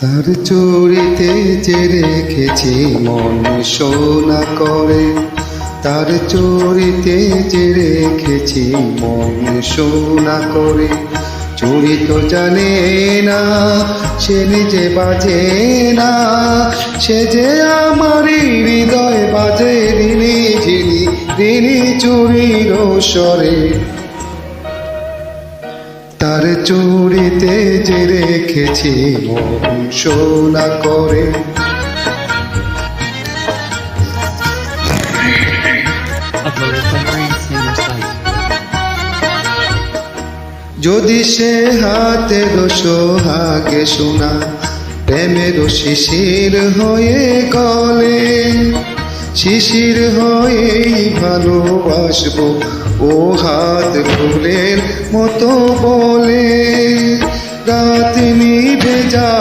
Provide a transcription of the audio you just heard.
তার চুরিতে যে রেখেছি মন সোনা করে, তার চুরিতে যে রেখেছি মন সোনা করে। চুরি তো জানে না, সে নিজে বাজে না, সে যে আমারই হৃদয় বাজে রিনি ঝিনি রিনি চুরির স্বরে। তার চুরিতে যে রেখেছি মন সোনা করে। Uploaded from Brain Singer site. যদি সে হাতের সোহাগে শোনা প্রেমের শিশির হয়ে গলে, শিশির হয়েই ভালোবাসবো ও হাত ফুলের মতো বলে। রাত নিভে যা